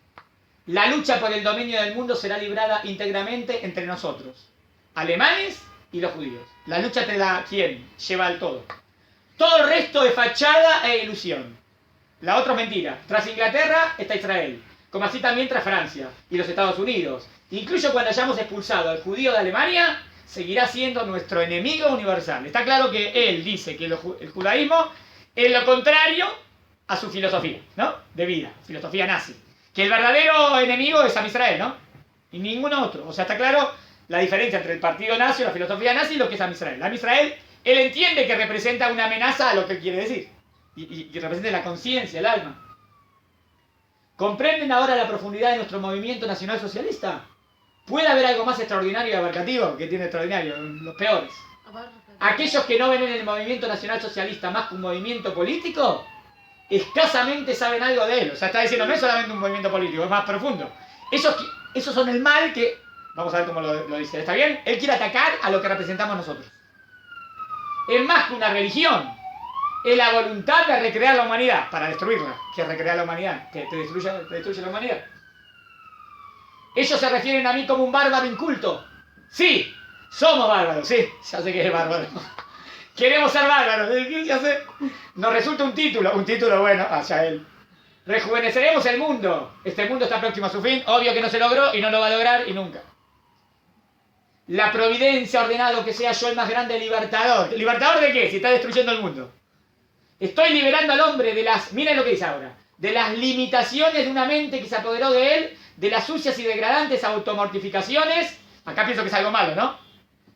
A: La lucha por el dominio del mundo será librada íntegramente entre nosotros, alemanes y los judíos. La lucha entre ¿quién? Lleva al todo. Todo el resto es fachada e ilusión. La otra es mentira. Tras Inglaterra está Israel, como así también tras Francia y los Estados Unidos. Incluso cuando hayamos expulsado al judío de Alemania, seguirá siendo nuestro enemigo universal. Está claro que él dice que el judaísmo es lo contrario a su filosofía, ¿no? De vida, filosofía nazi. Que el verdadero enemigo es a Israel, ¿no? Y ningún otro. O sea, está claro la diferencia entre el partido nazi o la filosofía nazi y lo que es a Israel. A Israel, él entiende que representa una amenaza a lo que él quiere decir. Y representa la conciencia, el alma. ¿Comprenden ahora la profundidad de nuestro movimiento nacional socialista? ¿Puede haber algo más extraordinario y abarcativo? Que tiene extraordinario, los peores. Aquellos que no ven en el movimiento nacional socialista más que un movimiento político, escasamente saben algo de él. O sea, está diciendo, no es solamente un movimiento político, es más profundo. Esos son el mal que... Vamos a ver cómo lo dice. ¿Está bien? Él quiere atacar a lo que representamos nosotros. Es más que una religión. Es la voluntad de recrear la humanidad, para destruirla, que recrear la humanidad, que te destruye la humanidad. Ellos se refieren a mí como un bárbaro inculto. Sí, somos bárbaros, sí, ya sé que es bárbaro. Queremos ser bárbaros, ya sé. Nos resulta un título bueno, hacia él. Rejuveneceremos el mundo. Este mundo está próximo a su fin, obvio que no se logró y no lo va a lograr y nunca. La providencia ha ordenado que sea yo el más grande libertador. ¿Libertador de qué? Si está destruyendo el mundo. Estoy liberando al hombre de miren lo que dice ahora, de las limitaciones de una mente que se apoderó de él, de las sucias y degradantes automortificaciones, acá pienso que es algo malo, ¿no?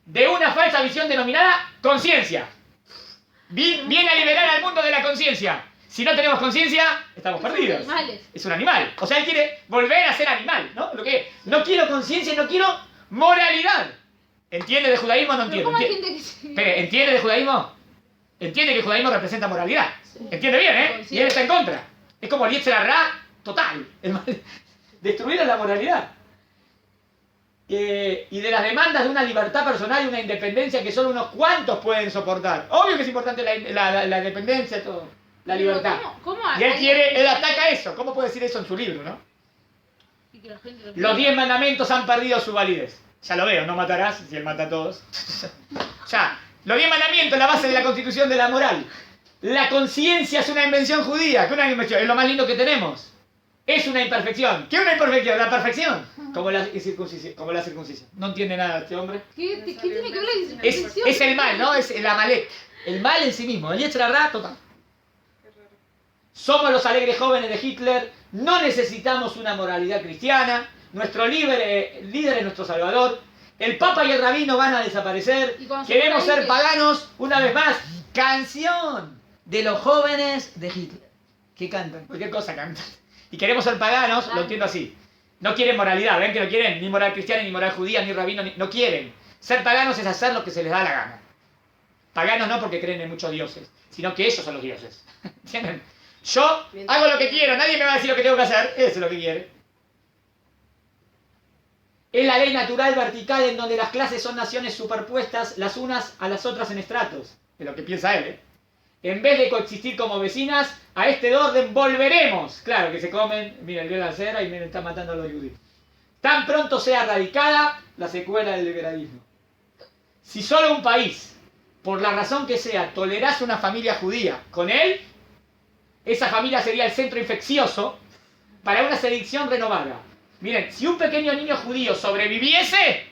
A: De una falsa visión denominada conciencia. Viene a liberar al mundo de la conciencia. Si no tenemos conciencia, estamos perdidos. Es un animal. O sea, él quiere volver a ser animal, ¿no? No quiero conciencia y no quiero moralidad. ¿Entiende de judaísmo o no entiende? ¿Entiende de judaísmo? Entiende que el judaísmo representa moralidad. Entiende bien, ¿eh? Y él está en contra. Es como el Yetzer Hará total. Destruir a la moralidad. Y de las demandas de una libertad personal y una independencia que solo unos cuantos pueden soportar. Obvio que es importante la independencia, todo. La libertad. Y él ataca eso. ¿Cómo puede decir eso en su libro, no? Los 10 mandamientos han perdido su validez. Ya lo veo, no matarás si él mata a todos. Ya. Los 10 mandamientos, la base de la constitución de la moral. La conciencia es una invención judía. ¿Qué es una invención? Es lo más lindo que tenemos. Es una imperfección. ¿Qué es una imperfección? La perfección. Como la circuncisión. No entiende nada este hombre.
E: ¿Qué tiene que ver la circuncisión?
A: Es el mal, ¿no? Es el Amalek. El mal en sí mismo. El Yetzer Hará total. Somos los alegres jóvenes de Hitler, no necesitamos una moralidad cristiana, nuestro líder es nuestro salvador, el papa y el rabino van a desaparecer, queremos ser paganos, una vez más, canción de los jóvenes de Hitler, que cantan, cualquier cosa cantan, y queremos ser paganos, lo entiendo así, no quieren moralidad, ven que no quieren ni moral cristiana, ni moral judía, ni rabino, no quieren, ser paganos es hacer lo que se les da la gana, paganos no porque creen en muchos dioses, sino que ellos son los dioses, ¿entienden? Yo hago lo que quiero, nadie me va a decir lo que tengo que hacer, eso es lo que quiere. Es la ley natural vertical en donde las clases son naciones superpuestas las unas a las otras en estratos, es lo que piensa él, ¿eh? En vez de coexistir como vecinas, a este orden volveremos. Claro, que se comen, miren, el de la acera y miren, están matando a los judíos. Tan pronto sea erradicada la secuela del liberalismo. Si solo un país, por la razón que sea, tolerase una familia judía con él, esa familia sería el centro infeccioso para una selección renovada. Miren, si un pequeño niño judío sobreviviese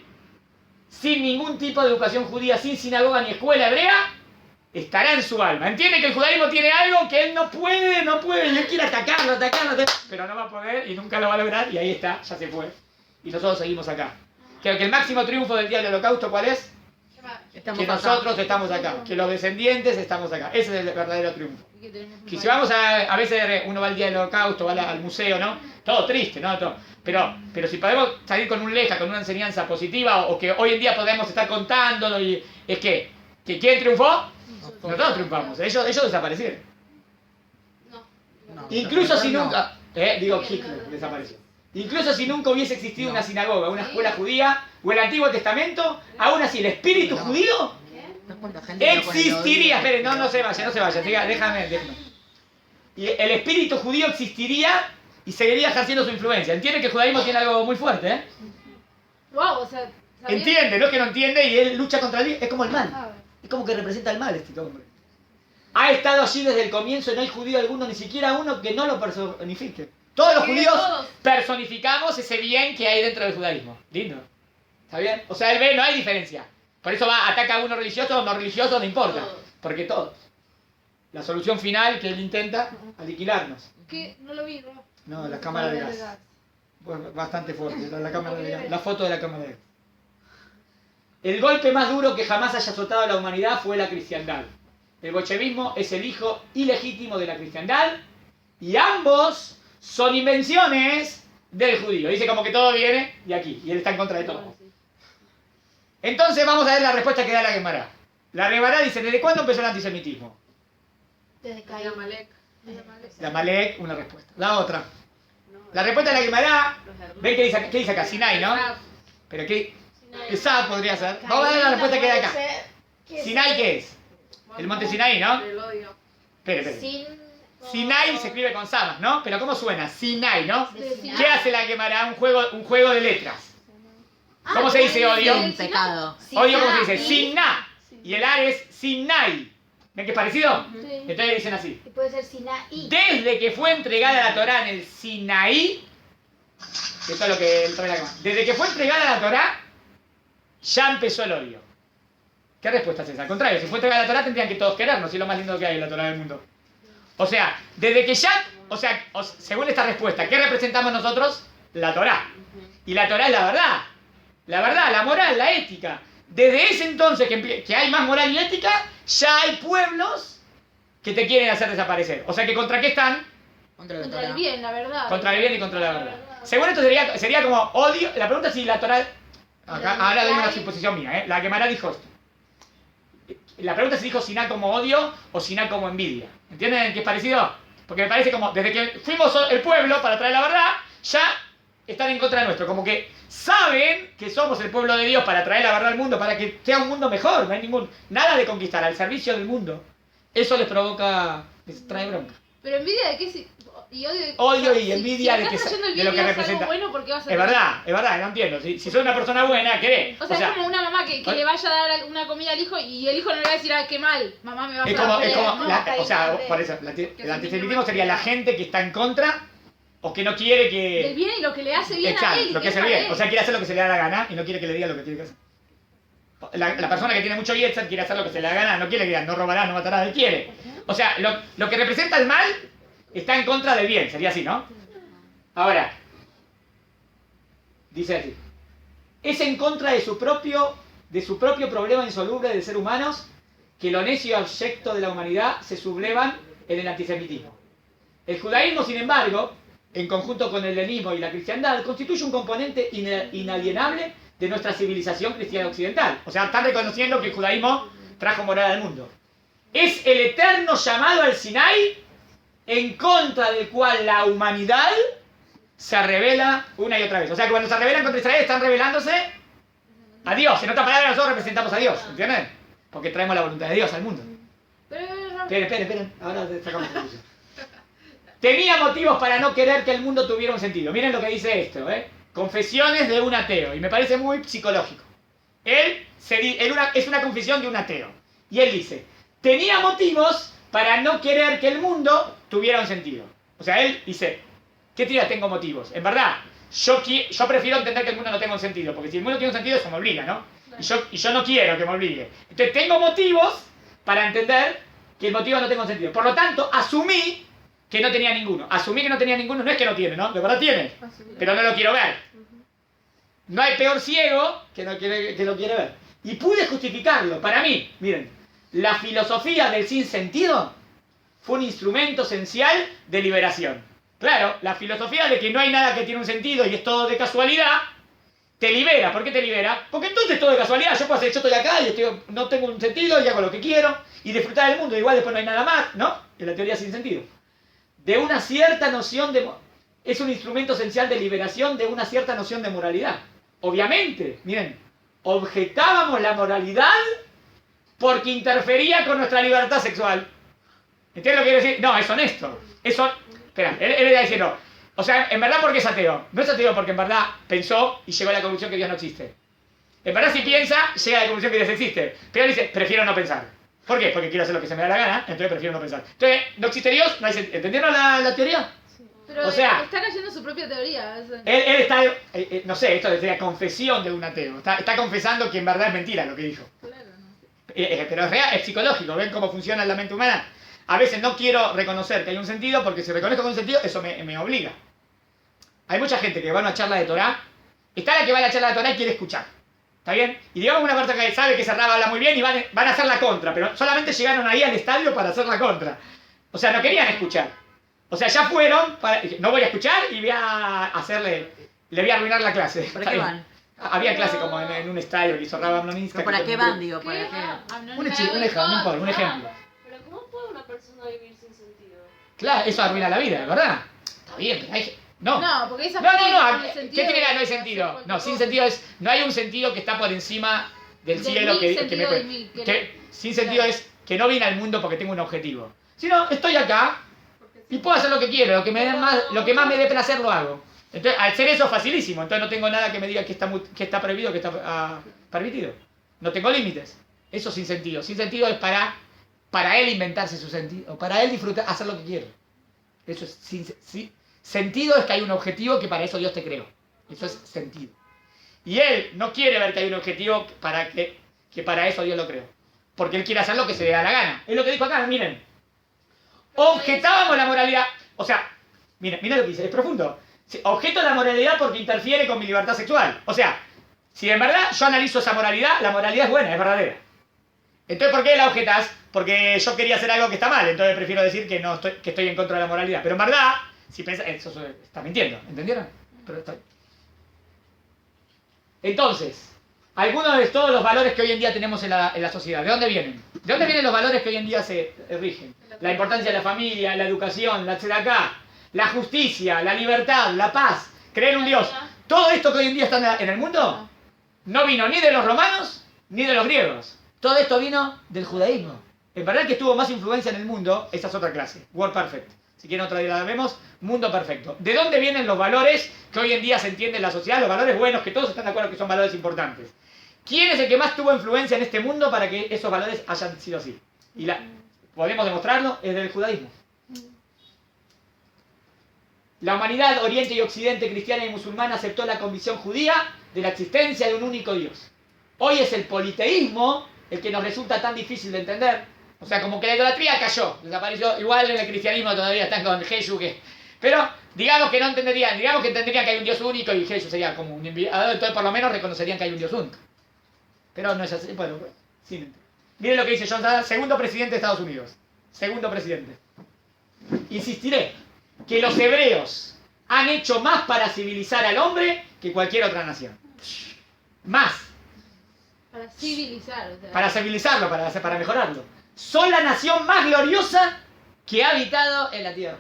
A: sin ningún tipo de educación judía, sin sinagoga ni escuela hebrea, estará en su alma. Entiende que el judaísmo tiene algo que él no puede, y él quiere atacarlo, pero no va a poder y nunca lo va a lograr y ahí está, ya se fue. Y nosotros seguimos acá. Creo que el máximo triunfo del día del holocausto, ¿cuál es? Que nosotros estamos acá, que los descendientes estamos acá. Ese es el verdadero triunfo. Que si vamos a veces uno va al día del holocausto, va al museo, ¿no? Todo triste, ¿no? Todo. Pero si podemos salir con un leja, con una enseñanza positiva, o que hoy en día podemos estar contándolo, y es que ¿quién triunfó? Nosotros triunfamos, ellos desaparecieron. Incluso si nunca, Hitler desapareció. Incluso si nunca hubiese existido una sinagoga, una escuela judía o el Antiguo Testamento, aún así el espíritu judío existiría. Esperen, no se vaya, déjame. Y el espíritu judío existiría y seguiría ejerciendo su influencia. Entiende que el judaísmo tiene algo muy fuerte, ¿eh?
E: Wow, o sea,
A: entiende, no es que no entiende y él lucha contra el bien, es como el mal. Es como que representa el mal este hombre. Ha estado allí desde el comienzo y no hay judío alguno, ni siquiera uno que no lo personifique. Todos los judíos personificamos ese bien que hay dentro del judaísmo. Lindo. ¿Está bien? O sea, él ve, no hay diferencia. Por eso ataca a uno religioso o no religioso, no importa. Porque todos. La solución final que él intenta, aniquilarnos.
E: ¿Qué? No lo vi, ¿no?
A: No, la cámara de gas. Bueno, bastante fuerte, la cámara de gas. La foto de la cámara de gas. El golpe más duro que jamás haya azotado a la humanidad fue la cristiandad. El bolchevismo es el hijo ilegítimo de la cristiandad y ambos son invenciones del judío. Dice como que todo viene de aquí y él está en contra de todo. Entonces vamos a ver la respuesta que da la Gemara. La Gemara dice, ¿desde cuándo empezó el antisemitismo?
D: Desde
C: De Amalek.
A: De Amalek, una respuesta. La otra. La respuesta de la Gemara, ¿ven qué dice acá? Sinai, ¿no? Pero ¿qué? Esa podría ser. Vamos a ver la respuesta que da acá. Sinai, ¿qué es? El monte Sinai, ¿no?
C: El odio.
A: Espere. Sinai se escribe con samas, ¿no? Pero ¿cómo suena? Sinai, ¿no? ¿Qué hace la Gemara? Un juego de letras. ¿Cómo se dice odio?
F: Un pecado.
A: Odio, ¿cómo se dice? Sinna. Y el ar es Sinai. ¿Ven que es parecido?
D: Sí.
A: Entonces dicen así.
D: Y puede ser Sinaí.
A: Desde que fue entregada la Torá en el Sinaí, esto es lo que él trae la Gemara. Desde que fue entregada la Torá, ya empezó el odio. ¿Qué respuesta es esa? Al contrario, si fue entregada la Torá tendrían que todos querernos, y es lo más lindo que hay en la Torá del mundo. O sea, desde que ya, según esta respuesta, ¿qué representamos nosotros? La Torá. Y la Torá es la verdad. La verdad, la moral, la ética. Desde ese entonces que hay más moral y ética, ya hay pueblos que te quieren hacer desaparecer. O sea que ¿contra qué están?
F: Contra
E: el bien, la verdad.
A: Contra el bien y contra la verdad. Según esto sería como odio. La pregunta es si la Torá... Ahora doy una suposición mía, ¿eh? La Gemara dijo esto. La pregunta es si dijo Siná como odio o Siná como envidia. ¿Entienden que es parecido? Porque me parece como, desde que fuimos el pueblo para traer la verdad, ya están en contra de nuestro. Como que saben que somos el pueblo de Dios para traer la verdad al mundo, para que sea un mundo mejor. No hay nada de conquistar, al servicio del mundo. Eso les provoca, les trae bronca.
E: Pero envidia de qué si... Y
A: odio y envidia de
E: lo que
A: representa.
E: Bueno porque vas a
A: es verdad, no entiendo. Si soy una persona buena, ¿qué?
E: O sea, es como una mamá que le vaya a dar una comida al hijo y el hijo no le va a decir, ah, qué mal, mamá me va a hacer.
A: Por eso, el antisemitismo sería la gente que está en contra o que no quiere que...
E: Del bien y lo que le hace bien a él.
A: Lo que hace bien. O sea, quiere hacer lo que se le da la gana y no quiere que le diga lo que tiene que hacer. La persona que tiene mucho yetzer quiere hacer lo que se le da la gana, no quiere que digan, no robará, no matará, él quiere. O sea, lo que representa el mal está en contra del bien, sería así, ¿no? Ahora, dice así, es en contra de su propio problema insoluble del ser humano que lo necio y abyecto de la humanidad se sublevan en el antisemitismo. El judaísmo, sin embargo, en conjunto con el helenismo y la cristiandad, constituye un componente inalienable de nuestra civilización cristiana occidental. O sea, están reconociendo que el judaísmo trajo moral al mundo. Es el eterno llamado al Sinai en contra del cual la humanidad se revela una y otra vez. O sea, que cuando se rebelan contra Israel están rebelándose a Dios. En otras palabras, nosotros representamos a Dios, ¿entienden? Porque traemos la voluntad de Dios al mundo. Esperen, ahora sacamos conclusión. Tenía motivos para no querer que el mundo tuviera un sentido. Miren lo que dice esto, Confesiones de un ateo, y me parece muy psicológico. Es una confesión de un ateo. Y él dice, tenía motivos para no querer que el mundo tuviera un sentido. O sea, él dice, ¿qué tira tengo motivos? En verdad, yo prefiero entender que el mundo no tenga un sentido, porque si el mundo tiene un sentido, eso me obliga, ¿no? Y yo no quiero que me obligue. Entonces tengo motivos para entender que el motivo no tenga un sentido. Por lo tanto, asumí que no tenía ninguno. Asumí que no tenía ninguno, no es que no tiene, ¿no? De verdad tiene, pero no lo quiero ver. No hay peor ciego que lo quiere ver. Y pude justificarlo. Para mí, miren, la filosofía del sinsentido fue un instrumento esencial de liberación. Claro, la filosofía de que no hay nada que tiene un sentido y es todo de casualidad, te libera. ¿Por qué te libera? Porque entonces es todo de casualidad. Yo estoy acá y no tengo un sentido y hago lo que quiero y disfrutar del mundo. Igual después no hay nada más, ¿no? En la teoría sin sentido. De una cierta noción de... Es un instrumento esencial de liberación de una cierta noción de moralidad. Obviamente, miren, objetábamos la moralidad porque interfería con nuestra libertad sexual. ¿Entiendes lo que quiero decir? No, es honesto. Espera, él está diciendo... O sea, en verdad, ¿por qué es ateo? No es ateo porque en verdad pensó y llegó a la conclusión que Dios no existe. En verdad, si piensa, llega a la conclusión que Dios existe. Pero él dice, prefiero no pensar. ¿Por qué? Porque quiero hacer lo que se me da la gana, entonces prefiero no pensar. Entonces, no existe Dios, no hay sentido. ¿Entendieron la teoría?
E: Sí. Pero
A: o sea,
E: está cayendo su propia teoría.
A: Él está, no sé, esto es la confesión de un ateo. Está confesando que en verdad es mentira lo que dijo.
E: Claro, no.
A: Pero es real, es psicológico. ¿Ven cómo funciona la mente humana? A veces no quiero reconocer que hay un sentido porque si reconozco que hay un sentido, eso me obliga. Hay mucha gente que va a una charla de Torah, está la que va a la charla de Torah y quiere escuchar. ¿Está bien? Y digamos una parte que sabe que ese Rab habla muy bien y van a hacer la contra, pero solamente llegaron ahí al estadio para hacer la contra. O sea, no querían escuchar. O sea, ya fueron, no voy a escuchar y voy a hacerle, le voy a arruinar la clase.
F: ¿Para qué van?
A: Había clase como en un estadio que hizo Rab Amnoninska.
F: ¿Para qué van, digo? ¿Para qué?
A: Un ejemplo, no importa, un ejemplo.
G: Pero ¿cómo puede una persona vivir sin sentido?
A: Claro, eso arruina la vida, ¿verdad? Está bien, pero hay... No,
E: porque esa
A: no,
E: ¿qué
A: tiene que ver? No hay sentido. No, sin sentido es, no hay un sentido que está por encima del cielo sin sentido es que no vine al mundo porque tengo un objetivo. Sino, estoy acá y puedo hacer lo que quiero, lo que más me dé placer lo hago. Entonces, al ser eso es facilísimo, entonces no tengo nada que me diga que está prohibido, que está permitido. No tengo límites. Eso sin sentido. Sin sentido es para él inventarse su sentido, para él disfrutar, hacer lo que quiere. Eso es sentido es que hay un objetivo que para eso Dios te creó. Eso es sentido. Y él no quiere ver que hay un objetivo que para eso Dios lo creó. Porque él quiere hacer lo que se le da la gana. Es lo que dijo acá, miren. Objetábamos la moralidad. O sea, miren lo que dice, es profundo. Objeto la moralidad porque interfiere con mi libertad sexual. O sea, si en verdad yo analizo esa moralidad, la moralidad es buena, es verdadera. Entonces, ¿por qué la objetás? Porque yo quería hacer algo que está mal. Entonces prefiero decir que estoy en contra de la moralidad. Pero en verdad... Si piensas, eso está mintiendo, ¿entendieron? Pero está... Entonces, algunos de todos los valores que hoy en día tenemos en la sociedad, ¿de dónde vienen? ¿De dónde vienen los valores que hoy en día se rigen? La importancia de la familia, la educación, la tzedaká, la justicia, la libertad, la paz, creer en un Dios. Todo esto que hoy en día está en el mundo no vino ni de los romanos ni de los griegos. Todo esto vino del judaísmo. En verdad que tuvo más influencia en el mundo, esa es otra clase, Word Perfect. Si quieren otra día la vemos, mundo perfecto. ¿De dónde vienen los valores que hoy en día se entienden en la sociedad? Los valores buenos, que todos están de acuerdo que son valores importantes. ¿Quién es el que más tuvo influencia en este mundo para que esos valores hayan sido así? Y podemos demostrarlo, es del judaísmo. La humanidad, Oriente y Occidente, cristiana y musulmana, aceptó la convicción judía de la existencia de un único Dios. Hoy es el politeísmo el que nos resulta tan difícil de entender, O sea, como que la idolatría cayó, desapareció. Igual en el cristianismo todavía están con Jesús, pero digamos que no entenderían, digamos que entenderían que hay un Dios único y Jesús sería como un enviado, entonces por lo menos reconocerían que hay un Dios único. Pero no es así, bueno, sí. Miren lo que dice John Sada, segundo presidente de Estados Unidos. Segundo presidente. Insistiré que los hebreos han hecho más para civilizar al hombre que cualquier otra nación. Más.
E: Para civilizar. O sea.
A: Para civilizarlo, para mejorarlo. Son la nación más gloriosa que ha habitado en la tierra.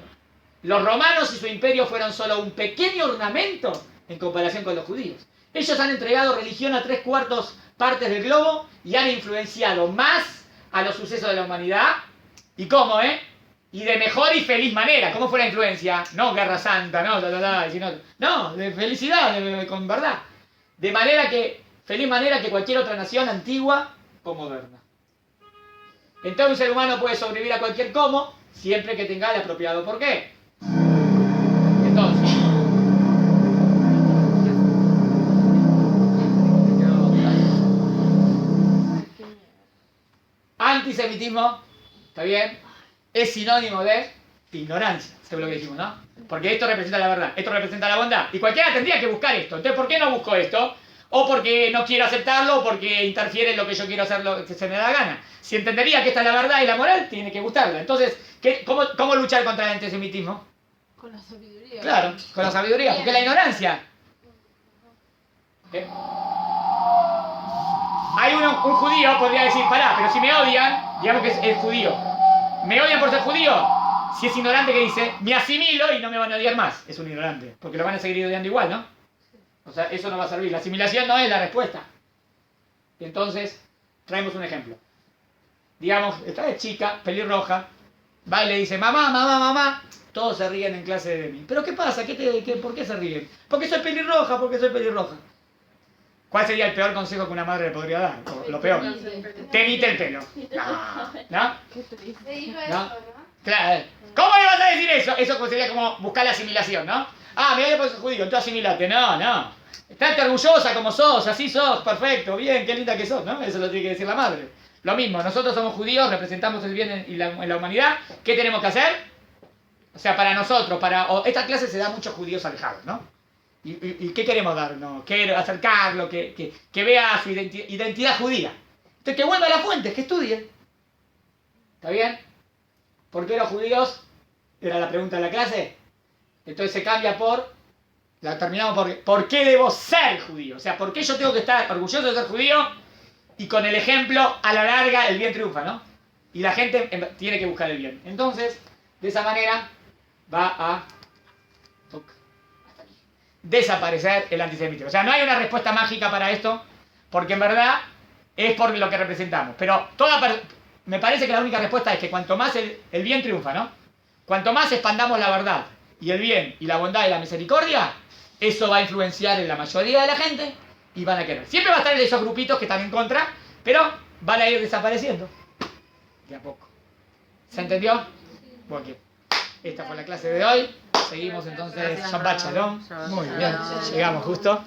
A: Los romanos y su imperio fueron solo un pequeño ornamento en comparación con los judíos. Ellos han entregado religión a 3/4 partes del globo y han influenciado más a los sucesos de la humanidad. ¿Y cómo, Y de mejor y feliz manera. ¿Cómo fue la influencia? No guerra santa, no, de felicidad, con verdad. De manera que, feliz manera que cualquier otra nación antigua o moderna. Entonces un ser humano puede sobrevivir a cualquier cómo, siempre que tenga el apropiado porqué. Entonces, antisemitismo, ¿está bien? Es sinónimo de ignorancia, según lo que dijimos, ¿no? Porque esto representa la verdad, esto representa la bondad. Y cualquiera tendría que buscar esto. Entonces, ¿por qué no busco esto? O porque no quiero aceptarlo, o porque interfiere en lo que yo quiero hacer, lo que se me da gana. Si entendería que esta es la verdad y la moral, tiene que gustarla. Entonces, ¿cómo luchar contra el antisemitismo?
E: Con la sabiduría.
A: Claro, con la sabiduría, porque la ignorancia. Hay un judío, podría decir, pará, pero si me odian, digamos que es judío. ¿Me odian por ser judío? Si es ignorante, que dice, me asimilo y no me van a odiar más. Es un ignorante, porque lo van a seguir odiando igual, ¿no? O sea, eso no va a servir. La asimilación no es la respuesta. Entonces, traemos un ejemplo. Digamos, esta chica, pelirroja, va y le dice, mamá, mamá, mamá. Todos se ríen en clase de mí. ¿Pero qué pasa? ¿Por qué se ríen? Porque soy pelirroja, porque soy pelirroja. ¿Cuál sería el peor consejo que una madre le podría dar? O lo peor. Tenite el pelo. ¿No?
D: Qué triste. Le dijo
A: ¿No?
D: eso, ¿no?
A: Claro. ¿Cómo le vas a decir eso? Eso sería como buscar la asimilación, ¿no? Ah, me odio por ser judío, entonces asimilate. No. Estate orgullosa como sos, así sos, perfecto, bien, qué linda que sos, ¿no? Eso lo tiene que decir la madre. Lo mismo, nosotros somos judíos, representamos el bien en la humanidad. ¿Qué tenemos que hacer? O sea, para nosotros, esta clase se da a muchos judíos alejados, ¿no? ¿Y qué queremos dar? ¿No? Acercarlo, que vea su identidad judía. Entonces, que vuelva a la fuente, que estudie. ¿Está bien? ¿Por qué los judíos? Era la pregunta de la clase. Entonces se cambia terminamos ¿por qué debo ser judío? O sea, ¿por qué yo tengo que estar orgulloso de ser judío? Y con el ejemplo, a la larga, el bien triunfa, ¿no? Y la gente tiene que buscar el bien. Entonces, de esa manera, va a desaparecer el antisemitismo. O sea, no hay una respuesta mágica para esto, porque en verdad es por lo que representamos. Pero me parece que la única respuesta es que cuanto más el bien triunfa, ¿no? Cuanto más expandamos la verdad y el bien y la bondad y la misericordia, eso va a influenciar en la mayoría de la gente y van a querer. Siempre va a estar esos grupitos que están en contra, pero van a ir desapareciendo de a poco. ¿Se entendió? Bueno, esta fue la clase de hoy. Seguimos entonces Shabbat Shalom. Muy bien, llegamos justo.